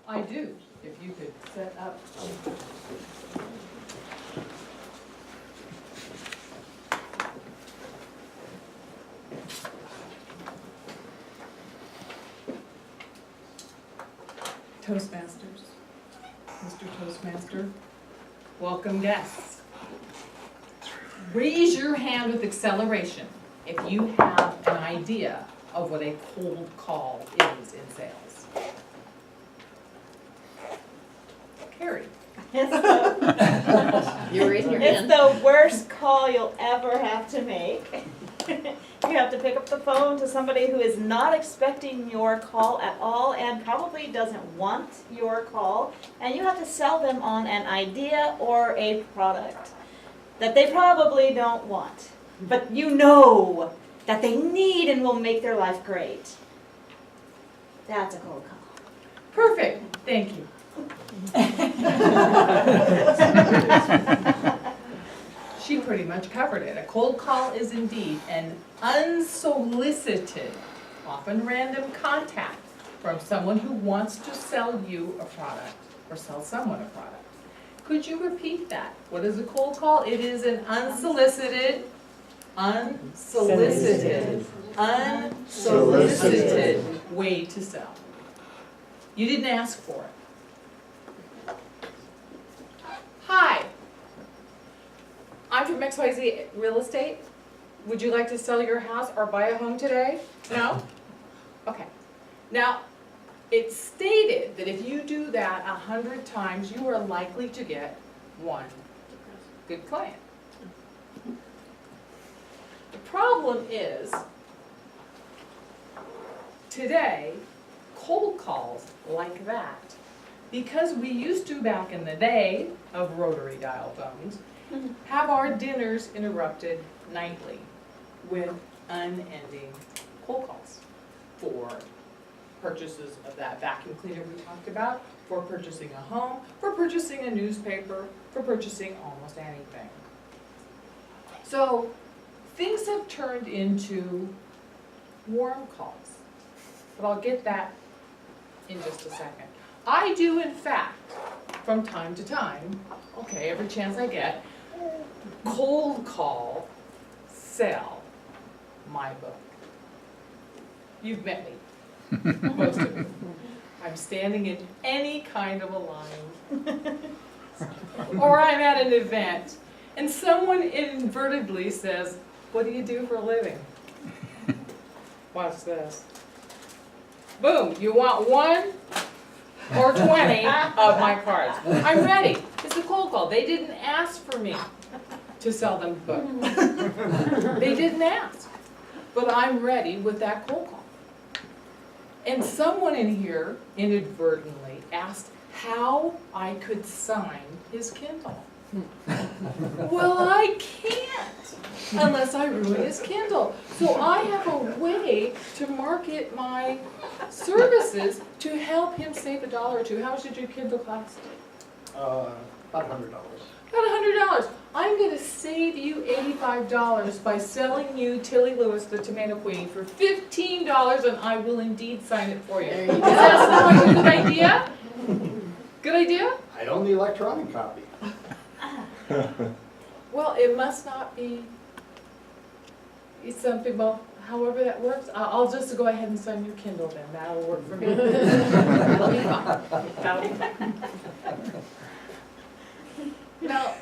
I do, if you could set up. Toastmasters, Mr. Toastmaster, welcome guests. Raise your hand with acceleration if you have an idea of what a cold call is in sales. Carrie. You're raising your It's hand. the worst call you'll ever have to make. You have to pick up the phone to somebody who is not expecting your call at all and probably doesn't want your call, and you have to sell them on an idea or a product that they probably don't want, but you know that they need and will make their life great. That's a cold call. Perfect, thank you. She pretty much covered it. A cold call is indeed an unsolicited, often random contact from someone who wants to sell you a product or sell someone a product. Could you repeat that? What is a cold call? It is an unsolicited way to sell. You didn't ask for it. Hi, I'm from XYZ Real Estate. Would you like to sell your house or buy a home today? No? Okay. Now, it's stated that if you do that 100 times, you are likely to get one good client. The problem is, today, cold calls like that, because we used to back in the day of rotary dial phones, have our dinners interrupted nightly with unending cold calls for purchases of that vacuum cleaner we talked about, for purchasing a home, for purchasing a newspaper, for purchasing almost anything. So things have turned into warm calls, but I'll get that in just a second. I do, in fact, from time to time, okay, every chance I get, cold call, sell my book. You've met me, most of you. I'm standing in any kind of a line, or I'm at an event, and someone inadvertently says, "What do you do for a living?" Watch this. Boom, you want one or 20 of my cards. I'm ready. It's a cold call. They didn't ask for me to sell them the book. They didn't ask. But I'm ready with that cold call. And someone in here inadvertently asked how I could sign his Kindle. Well, I can't unless I ruin his Kindle. So I have a way to market my services to help him save $1 or $2. How much did your Kindle cost? About $100. About $100. I'm going to save you $85 by selling you Tilly Lewis, the Tomato Queen, for $15, and I will indeed sign it for you. There you go. Does that sound like a good idea? Good idea? I own the electronic copy. Well, it must not be something, well, however that works. I'll just go ahead and sign your Kindle then. That'll work for me. That'll be fine. That'll be fine. Now,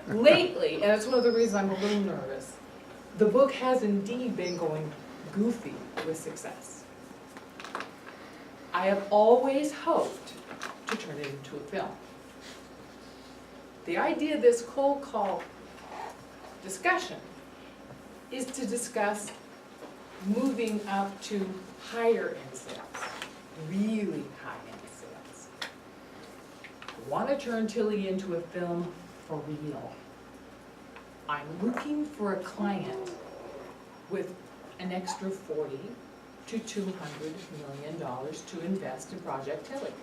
lately, and that's one of the reasons I'm a little nervous, the book has indeed been going goofy with success. I have always hoped to turn it into a film. The idea of this cold call discussion is to discuss moving up to higher end sales, really high end sales. I want to turn Tilly into a film for real. I'm looking for a client with an extra $40 to $200 million to invest in Project Tilly.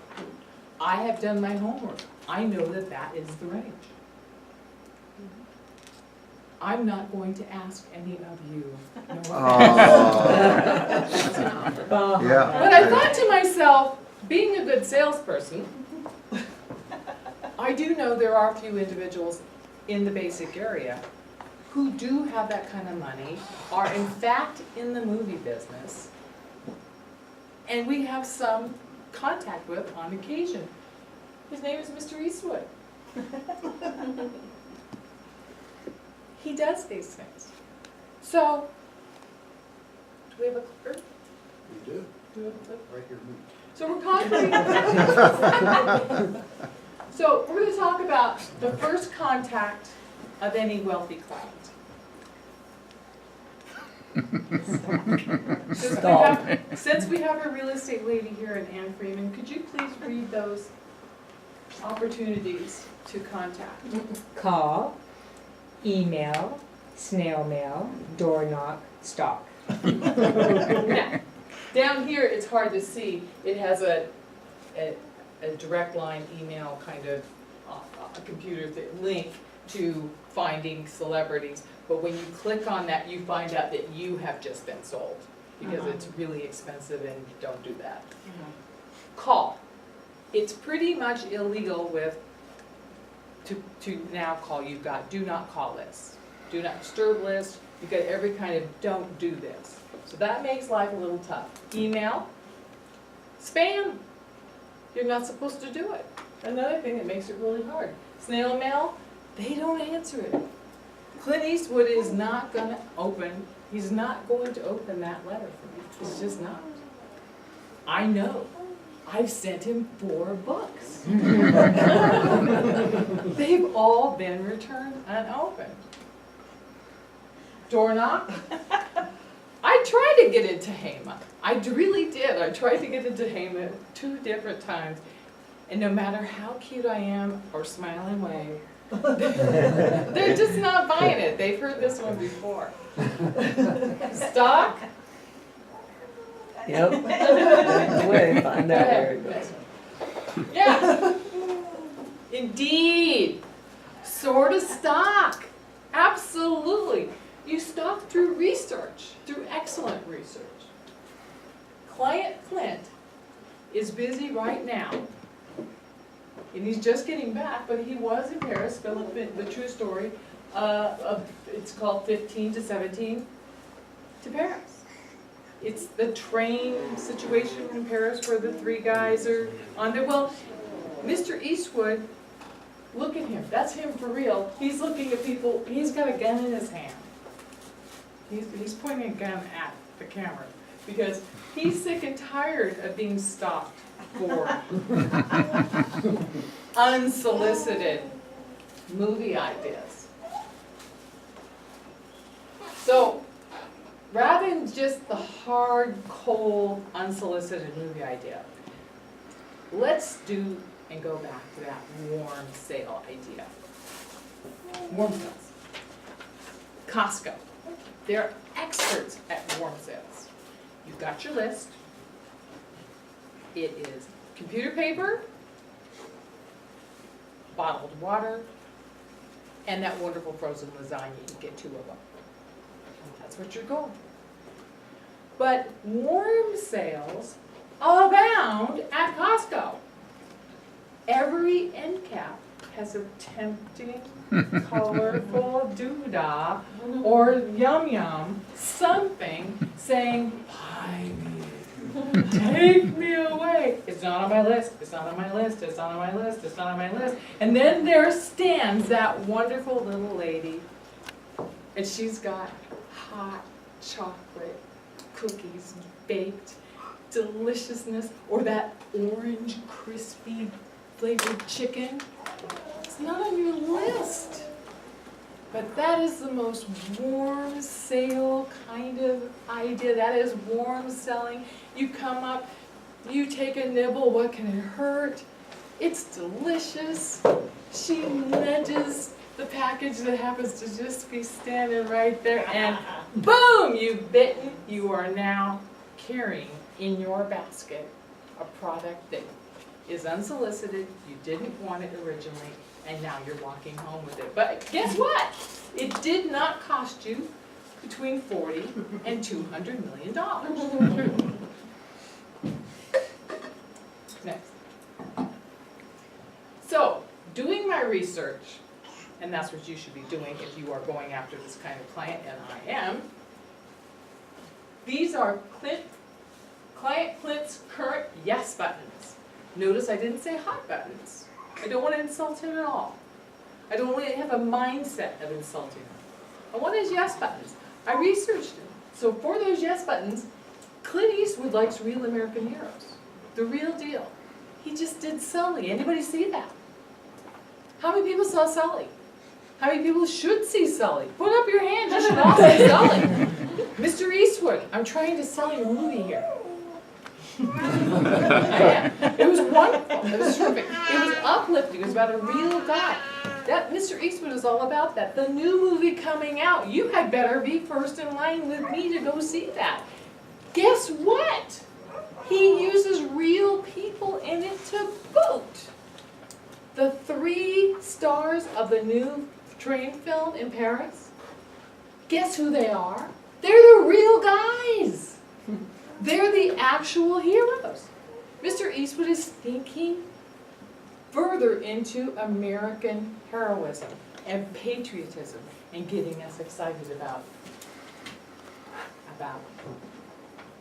I have done my homework. I know that that is the range. I'm not going to ask any of you. No offense. That's an offer. Yeah. But I thought to myself, being a good salesperson, I do know there are a few individuals in the basic area who do have that kind of money, are in fact in the movie business, and we have some contact with on occasion. His name is Mr. Eastwood. He does these things. So, do we have a clicker? We do, Do we have a clicker? right here. So we're conquering. So we're going to talk about the first contact of any wealthy client. Since we have a real estate lady here in Ann Freeman, could you please read those opportunities to contact? Call, email, snail mail, door knock, stalk. Now, down here, it's hard to see. It has a direct line email kind of a computer link to finding celebrities. But when you click on that, you find out that you have just been sold because it's really expensive and don't do that. Call. It's pretty much illegal to now call. You've got do not call lists, do not disturb lists. You've got every kind of don't do this. So that makes life a little tough. Email, spam. You're not supposed to do it. Another thing that makes it really hard. Snail mail, they don't answer it. Clint Eastwood is not going to open, he's not going to open that letter for me. He's just not. I know. I've sent him 4 books. They've all been returned unopened. Door knock. I tried to get into Hema. I really did. I tried to get into Hema 2 different times. And no matter how cute I am or smile and wave, they're just not buying it. They've heard this one before. Stock? Yep. That's the way to find Go out where ahead. it goes. Yeah. Indeed. Sort of stock. Absolutely. You stock through research, through excellent research. Client Clint is busy right now, and he's just getting back, but he was in Paris, filming the true story of, it's called 15 to 17 to Paris. It's the train situation in Paris where the 3 guys are on there. Well, Mr. Eastwood, look at him. That's him for real. He's looking at people. He's got a gun in his hand. He's pointing a gun at the camera because he's sick and tired of being stopped for unsolicited movie ideas. So, rather than just the hard, cold, unsolicited movie idea, let's do and go back to that warm sale idea. Warm sales. Costco. They're experts at warm sales. You've got your list. It is computer paper, bottled water, and that wonderful frozen lasagna. You get 2 of them. That's what you're going. But warm sales abound at Costco. Every end cap has a tempting, colorful doodah or yum-yum, something saying, buy me, take me away. It's not on my list, it's not on my list, it's not on my list, it's not on my list. And then there stands that wonderful little lady, and she's got hot chocolate cookies baked, deliciousness, or that orange crispy flavored chicken. It's not on your list. But that is the most warm sale kind of idea. That is warm selling. You come up, you take a nibble, what can it hurt? It's delicious. She nudges the package that happens to just be standing right there, and boom, you've bitten. You are now carrying in your basket a product that is unsolicited, you didn't want it originally, and now you're walking home with it. But guess what? It did not cost you between $40 and $200 million. Now, research, and that's what you should be doing if you are going after this kind of client, and I am. These are Client Clint's current yes buttons. Notice I didn't say hot buttons. I don't want to insult him at all. I don't want to have a mindset of insulting him. I want his yes buttons. I researched him. So for those yes buttons, Clint Eastwood likes real American heroes. The real deal. He just did Sully. Anybody see that? How many people saw Sully? How many people should see Sully? Put up your hands, you should all see Sully. Mr. Eastwood, I'm trying to sell you a movie here. I am. It was wonderful. It was terrific. It was uplifting. It was about a real guy. That Mr. Eastwood is all about that. The new movie coming out, you had better be first in line with me to go see that. Guess what? He uses real people in it to boot. The 3 stars of the new train film in Paris, guess who they are? They're the real guys. They're the actual heroes. Mr. Eastwood is thinking further into American heroism and patriotism and getting us excited about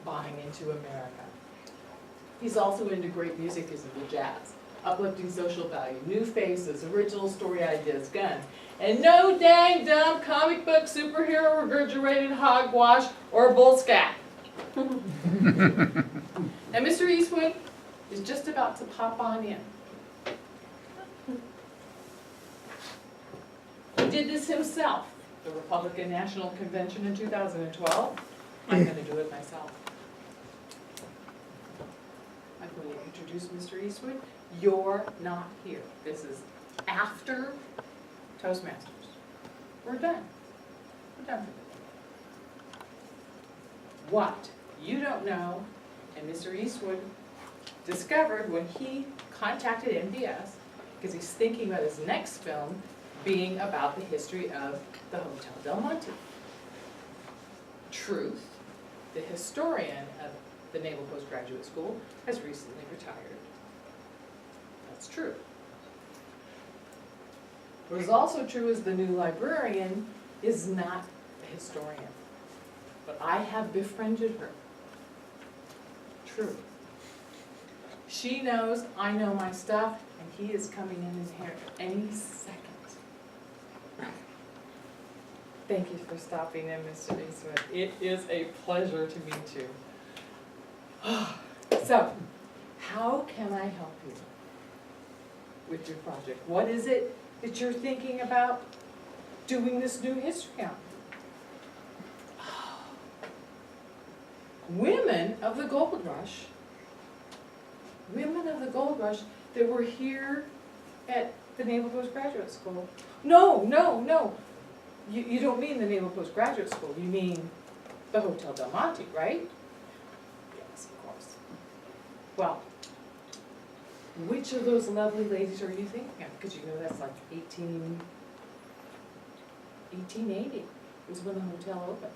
buying into America. He's also into great music as the jazz, uplifting social value, new faces, original story ideas, guns, and no dang dumb comic book superhero regurgitated hogwash or bullscat. And Mr. Eastwood is just about to pop on in. He did this himself, the Republican National Convention in 2012. I'm going to do it myself. I'm going to introduce Mr. Eastwood. You're not here. This is after Toastmasters. We're done. We're done for the day. What you don't know, and Mr. Eastwood discovered when he contacted MBS, because he's thinking about his next film being about the history of the Hotel Del Monte. Truth, the historian of the Naval Postgraduate School, has recently retired. That's true. What is also true is the new librarian is not a historian, but I have befriended her. True. She knows I know my stuff, and he is coming in here any second. Thank you for stopping in, Mr. Eastwood. It is a pleasure to meet you. So, how can I help you with your project? What is it that you're thinking about doing this new history on? Women of the Gold Rush. Women of the Gold Rush that were here at the Naval Postgraduate School. No. You don't mean the Naval Postgraduate School. You mean the Hotel Del Monte, right? Yes, of course. Well, which of those lovely ladies are you thinking of? Because you know that's like 1880 was when the hotel opened.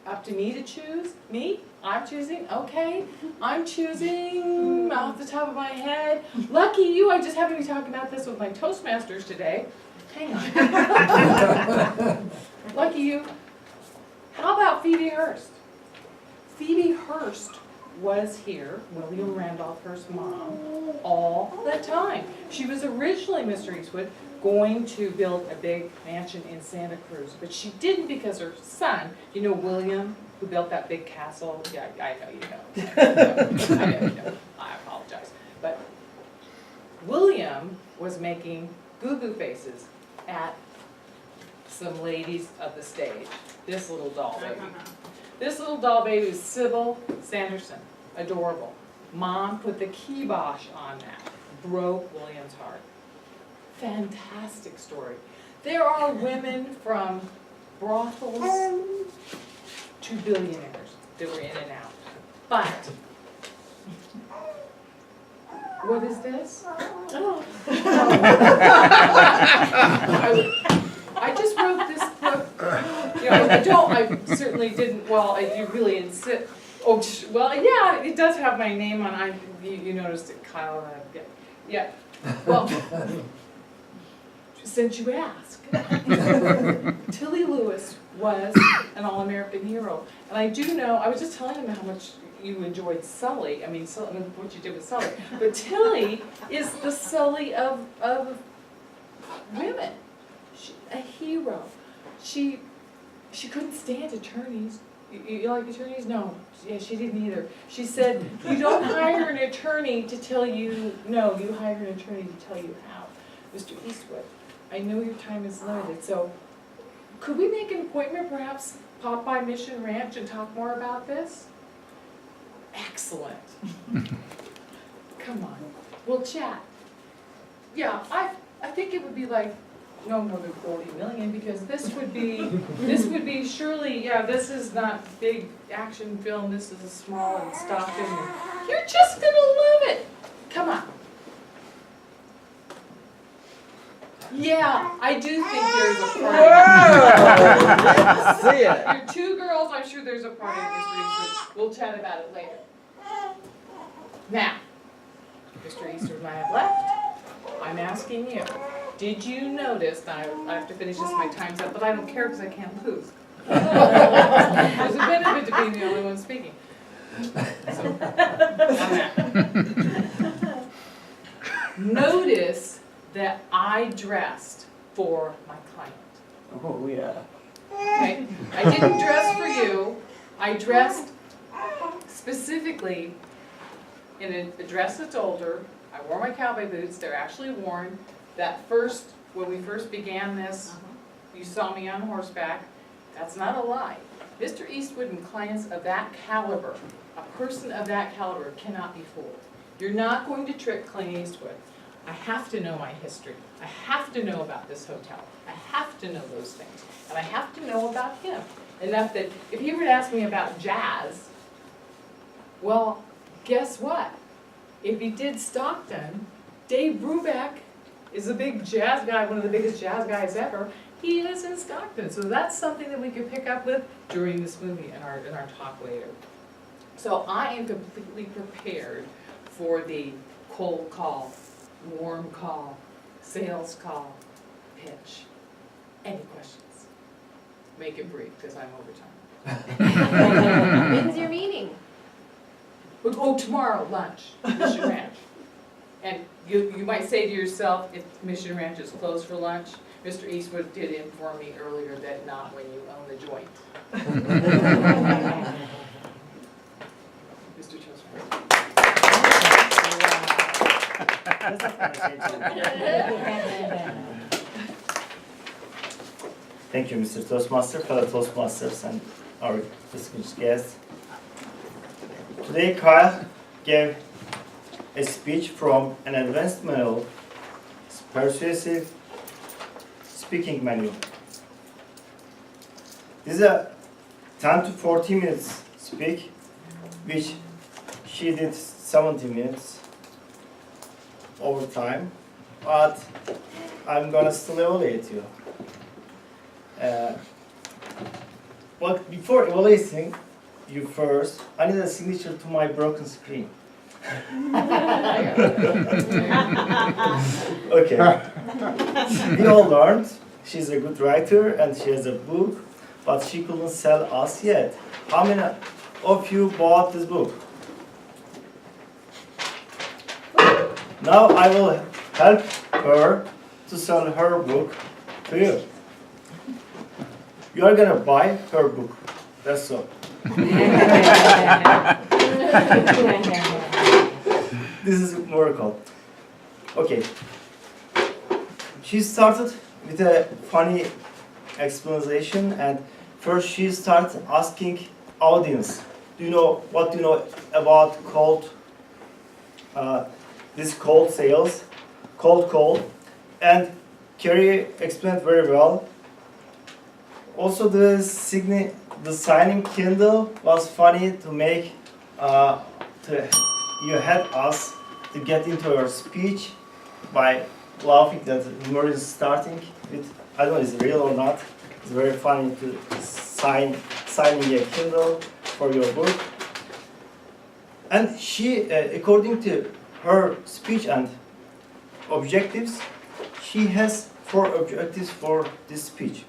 Up to me to choose? Me? I'm choosing? Okay. I'm choosing off the top of my head. Lucky you, I just happened to be talking about this with my Toastmasters today. Hang on. Lucky you. How about Phoebe Hearst? Phoebe Hearst was here, William Randolph Hearst's mom, all the time. She was originally, Mr. Eastwood, going to build a big mansion in Santa Cruz, but she didn't because her son, you know William, who built that big castle? Yeah, I know you know. I know you know. I apologize. But William was making goo-goo faces at some ladies of the stage. This little doll baby. This little doll baby is Sybil Sanderson. Adorable. Mom put the kibosh on that. Broke William's heart. Fantastic story. There are women from brothels to billionaires that were in and out. But, what is this? I just wrote this book. You know, I certainly didn't, well, you really insist. Oh, well, yeah, it does have my name on, you noticed it, Kyle, yeah. Well, since you asked, Tilly Lewis was an All-American hero. And I do know, I was just telling him how much you enjoyed Sully, what you did with Sully. But Tilly is the Sully of women. A hero. She couldn't stand attorneys. You like attorneys? No. Yeah, she didn't either. She said, you don't hire an attorney to tell you no, you hire an attorney to tell you how. Mr. Eastwood, I know your time is limited, so could we make an appointment, perhaps pop by Mission Ranch and talk more about this? Excellent. Come on, we'll chat. Yeah, I think it would be like no more than 40 million, because this would be surely, yeah, this is not big action film, this is a small and Stockton. You're just gonna love it. Come on. Yeah, I do think there's a party. See it. You're two girls, I'm sure there's a party, Mr. Eastwood. We'll chat about it later. Now, Mr. Eastwood and I have left. I'm asking you, did you notice, I have to finish this, my time's up, but I don't care because I can't lose. There's a benefit to being the only one speaking. So, on that. Notice that I dressed for my client. Oh, yeah. Okay? I didn't dress for you. I dressed specifically in a dress that's older. I wore my cowboy boots. They're actually worn. When we first began this, you saw me on horseback. That's not a lie. Mr. Eastwood and clients of that caliber, a person of that caliber cannot be fooled. You're not going to trick Clint Eastwood. I have to know my history. I have to know about this hotel. I have to know those things. And I have to know about him. Enough that if he were to ask me about jazz, well, guess what? If he did Stockton, Dave Brubeck is a big jazz guy, one of the biggest jazz guys ever. He is in Stockton. So that's something that we could pick up with during this movie in our talk later. So I am completely prepared for the cold call, warm call, sales call, pitch. Any questions? Make it brief, because I'm over time. When's your meeting? Oh, tomorrow, lunch, Mission Ranch. And you might say to yourself, if Mission Ranch is closed for lunch, Mr. Eastwood did inform me earlier that not when you own the joint. Mr. Toastmaster. Thank you, Mr. Toastmaster, fellow Toastmasters, and our distinguished guests. Today, Kyle gave a speech from an advanced manual, persuasive speaking manual. This is a 10 to 14 minutes speak, which she did 70 minutes over time, but I'm gonna still evaluate you. But before evaluating you first, I need a signature to my broken screen. Okay. We all learned she's a good writer and she has a book, but she couldn't sell us yet. How many of you bought this book? Now I will help her to sell her book to you. You are gonna buy her book. That's all. This is a miracle. Okay. She started with a funny explanation, and first she started asking audience, what do you know about cold sales, cold call, and Carrie explained very well. Also the signing Kindle was funny to make, you had us to get into her speech by laughing that humor is starting with, I don't know if it's real or not, it's very funny to signing a Kindle for your book. And she, according to her speech and objectives. She has 4 objectives for this speech.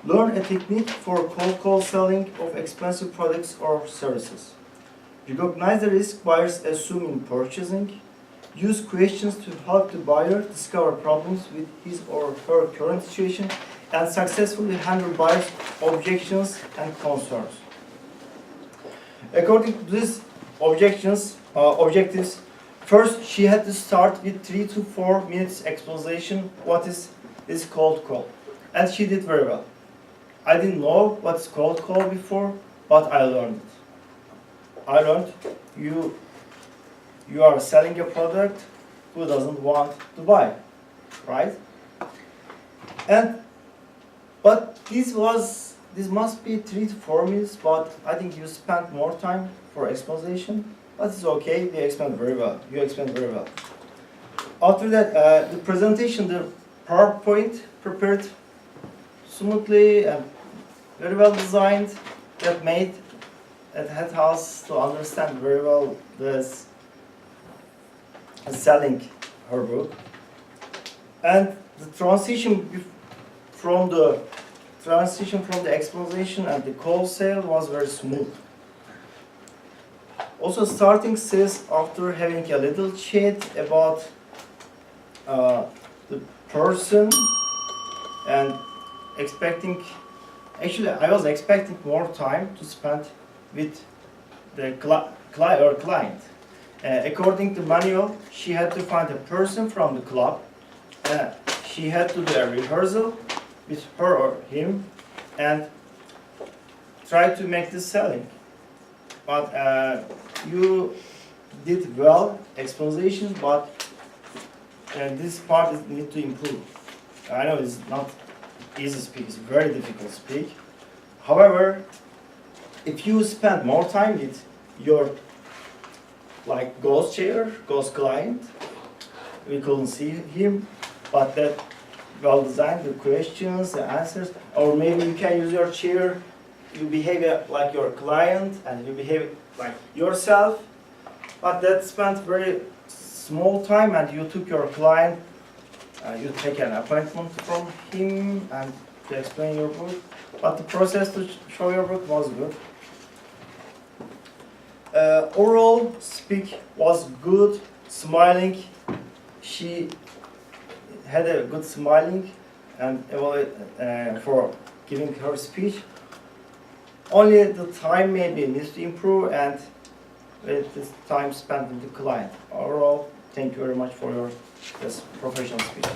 Learn a technique for cold call selling of expensive products or services. Recognize the risk buyers assume in purchasing. Use questions to help the buyer discover problems with his or her current situation and successfully handle buyers' objections and concerns. According to these objectives, first she had to start with 3 to 4 minutes exposition what is this cold call, and she did very well. I didn't know what's cold call before, but I learned it. I learned you are selling a product who doesn't want to buy, right? But this must be 3 to 4 minutes, but I think you spent more time for exposition, but it's okay, they explained very well, you explained very well. After that, the presentation, the PowerPoint prepared smoothly and very well designed, that had us to understand very well this selling her book. And the transition from the exposition and the call sale was very smooth. Also starting sales after having a little chat about the person and I was expecting more time to spend with the client. According to manual, she had to find a person from the club. She had to do a rehearsal with her or him and try to make the selling. But you did well exposition, but this part needs to improve. I know it's not easy to speak, it's very difficult to speak. However, if you spend more time with your ghost client, we couldn't see him, but that well designed, the questions, the answers, or maybe you can use your chair, you behave like your client and you behave like yourself, but that spent very small time and you took your client, you take an appointment from him and to explain your book, but the process to show your book was good. Oral speak was good, smiling. She had a good smiling and for giving her speech. Only the time maybe needs to improve and with this time spent with the client. Overall, thank you very much for your this professional speech.